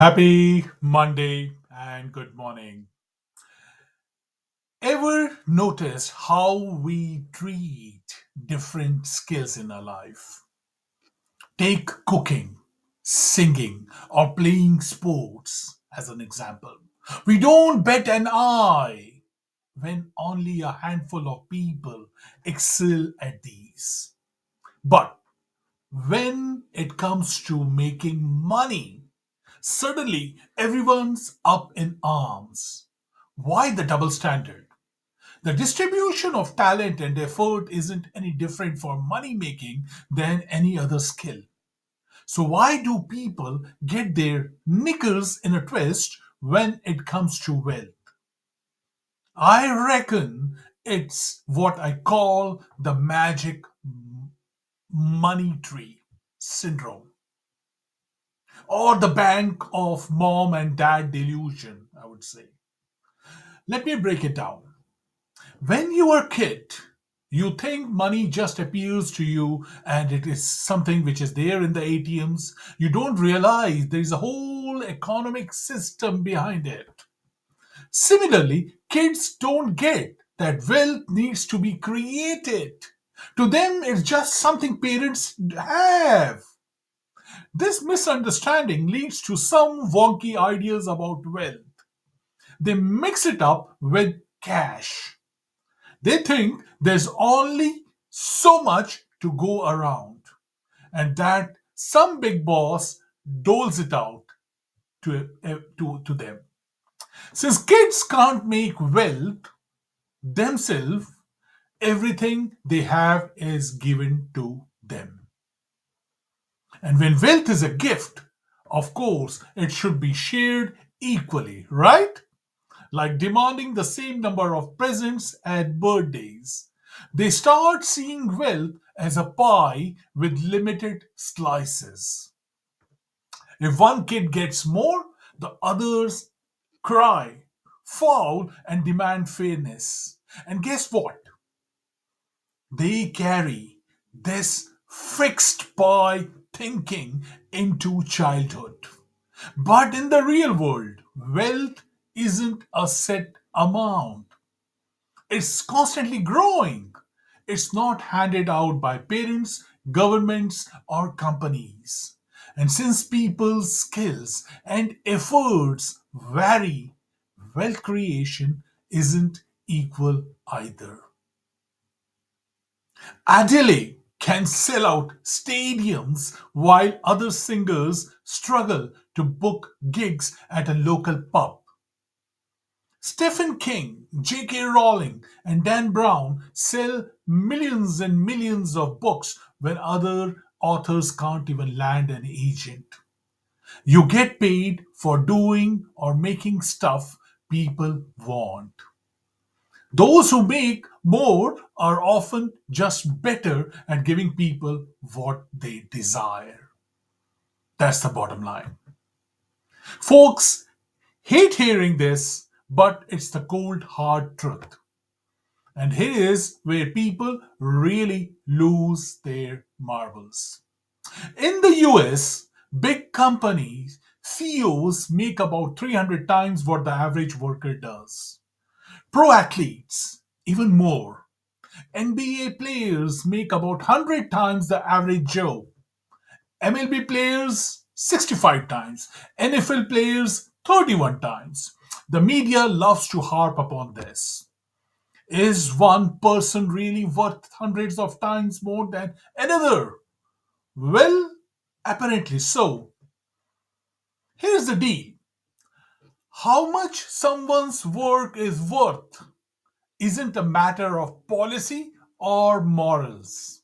Happy Monday and good morning. Ever notice how we treat different skills in our life? Take cooking, singing, or playing sports as an example. We don't bet an eye when only a handful of people excel at these. But when it comes to making money, suddenly everyone's up in arms. Why the double standard? The distribution of talent and effort isn't any different for money making than any other skill. So, why do people get their knickers in a twist when it comes to wealth? I reckon it's what I call the magic money tree syndrome, or the bank of mom and dad delusion, I would say. Let me break it down. When you are a kid, you think money just appears to you and it is something which is there in the ATMs. You don't realize there is a whole economic system behind it. Similarly, kids don't get that wealth needs to be created. To them, it's just something parents have. This misunderstanding leads to some wonky ideas about wealth. They mix it up with cash. They think there's only so much to go around and that some big boss doles it out to them. Since kids can't make wealth themselves, everything they have is given to them. And when wealth is a gift, of course, it should be shared equally, right? Like demanding the same number of presents at birthdays. They start seeing wealth as a pie with limited slices. If one kid gets more, the others cry, foul, and demand fairness. And guess what? They carry this fixed pie thinking into childhood. But in the real world, wealth isn't a set amount. It's constantly growing. It's not handed out by parents, governments, or companies. And since people's skills and efforts vary, wealth creation isn't equal either. Adele can sell out stadiums while other singers struggle to book gigs at a local pub. Stephen King, J.K. Rowling, and Dan Brown sell millions and millions of books when other authors can't even land an agent. You get paid for doing or making stuff people want. Those who make more are often just better at giving people what they desire. That's the bottom line. Folks hate hearing this, but it's the cold, hard truth. And here's where people really lose their marbles. In the US, big companies, CEOs make about 300 times what the average worker does. Pro athletes, even more. NBA players make about 100 times the average Joe. MLB players, 65 times. NFL players, 31 times. The media loves to harp upon this. Is one person really worth hundreds of times more than another? Well, apparently so. Here's the deal: how much someone's work is worth isn't a matter of policy or morals.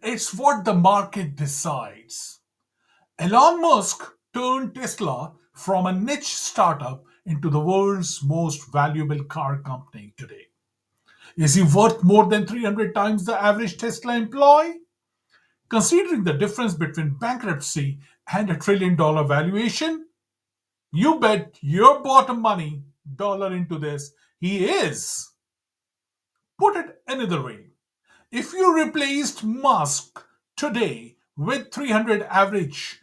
It's what the market decides. Elon Musk turned Tesla from a niche startup into the world's most valuable car company today. Is he worth more than 300 times the average Tesla employee? Considering the difference between bankruptcy and a $1 trillion valuation, you bet your bottom money dollar into this. He is. Put it another way. If you replaced Musk today with 300 average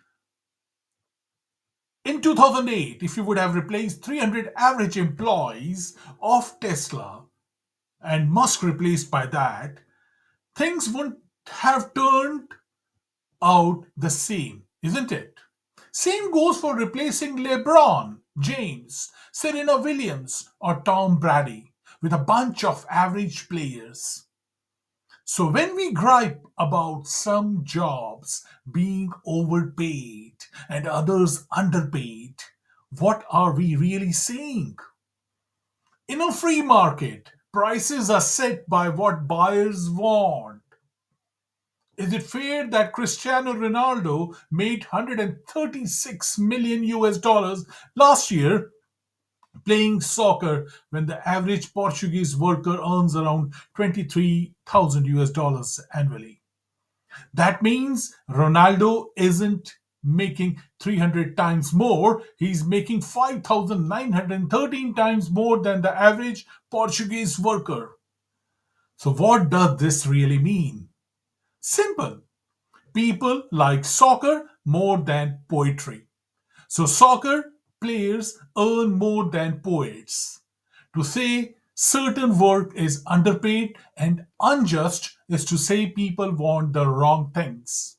In 2008, if you would have replaced 300 average employees of Tesla and Musk replaced by that, things wouldn't have turned out the same, isn't it? Same goes for replacing LeBron James, Serena Williams, or Tom Brady with a bunch of average players. So when we gripe about some jobs being overpaid and others underpaid, what are we really saying? In a free market, prices are set by what buyers want. Is it fair that Cristiano Ronaldo made 136 million US dollars last year playing soccer when the average Portuguese worker earns around 23,000 US dollars annually? That means Ronaldo isn't making 300 times more, he's making 5,913 times more than the average Portuguese worker. So, what does this really mean? Simple. People like soccer more than poetry. So, soccer players earn more than poets. To say certain work is underpaid and unjust is to say people want the wrong things.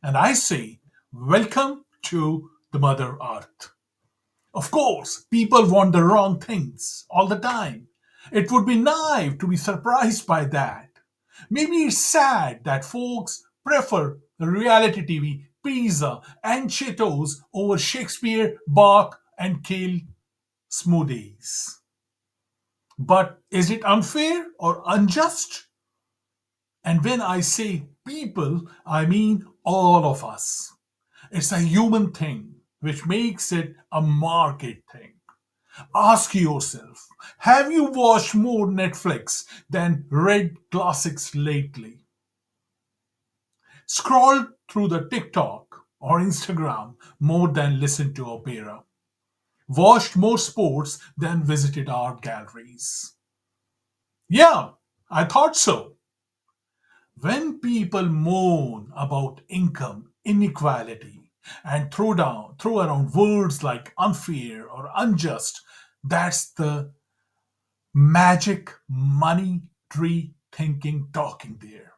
And I say, welcome to the Mother Earth. Of course, people want the wrong things all the time. It would be naive to be surprised by that. Maybe it's sad that folks prefer reality TV, pizza, and Cheetos over Shakespeare, Bach, and kale smoothies. But is it unfair or unjust? And when I say people, I mean all of us. It's a human thing, which makes it a market thing. Ask yourself, have you watched more Netflix than read classics lately? Scrolled through the TikTok or Instagram more than listened to opera? Watched more sports than visited art galleries? Yeah, I thought so. When people moan about income inequality and throw around words like unfair or unjust, that's the magic money tree thinking talking there.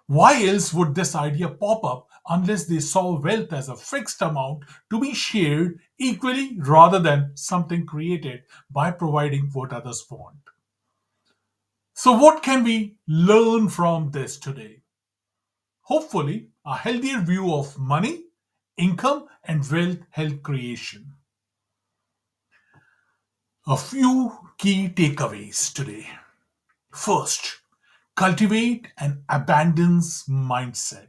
Why else would this idea pop up unless they saw wealth as a fixed amount to be shared equally rather than something created by providing what others want? So, what can we learn from this today? Hopefully, a healthier view of money, income, and wealth health creation. A few key takeaways today. First, cultivate an abundance mindset.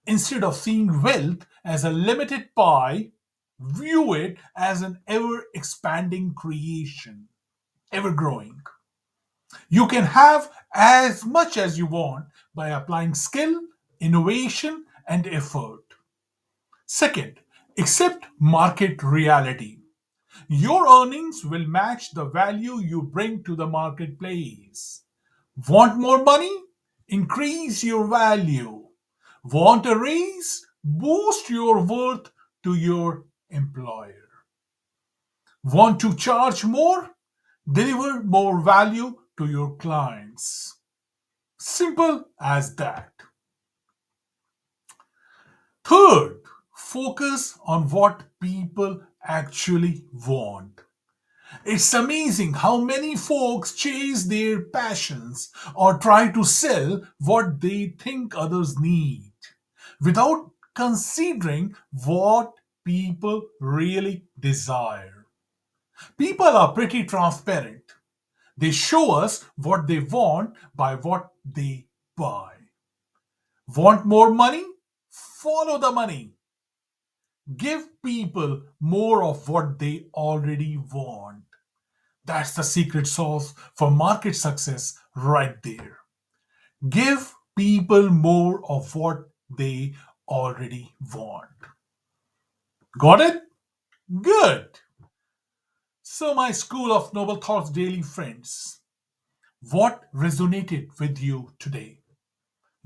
Instead of seeing wealth as a limited pie, view it as an ever expanding creation, ever growing. You can have as much as you want by applying skill, innovation, and effort. Second, accept market reality. Your earnings will match the value you bring to the marketplace. Want more money? Increase your value. Want a raise? Boost your worth to your employer. Want to charge more? Deliver more value to your clients. Simple as that. Third, focus on what people actually want. It's amazing how many folks chase their passions or try to sell what they think others need without considering what people really desire. People are pretty transparent. They show us what they want by what they buy. Want more money? Follow the money. Give people more of what they already want. That's the secret sauce for market success right there. Give people more of what they already want. Got it? Good. So, my School of Noble Thoughts daily friends, what resonated with you today?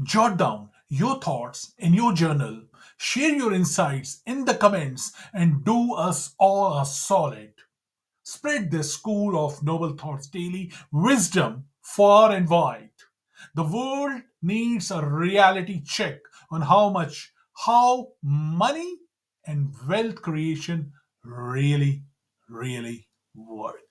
Jot down your thoughts in your journal, share your insights in the comments, and do us all a solid. Spread the school of noble thoughts daily, wisdom far and wide. The world needs a reality check on how money and wealth creation really, really work.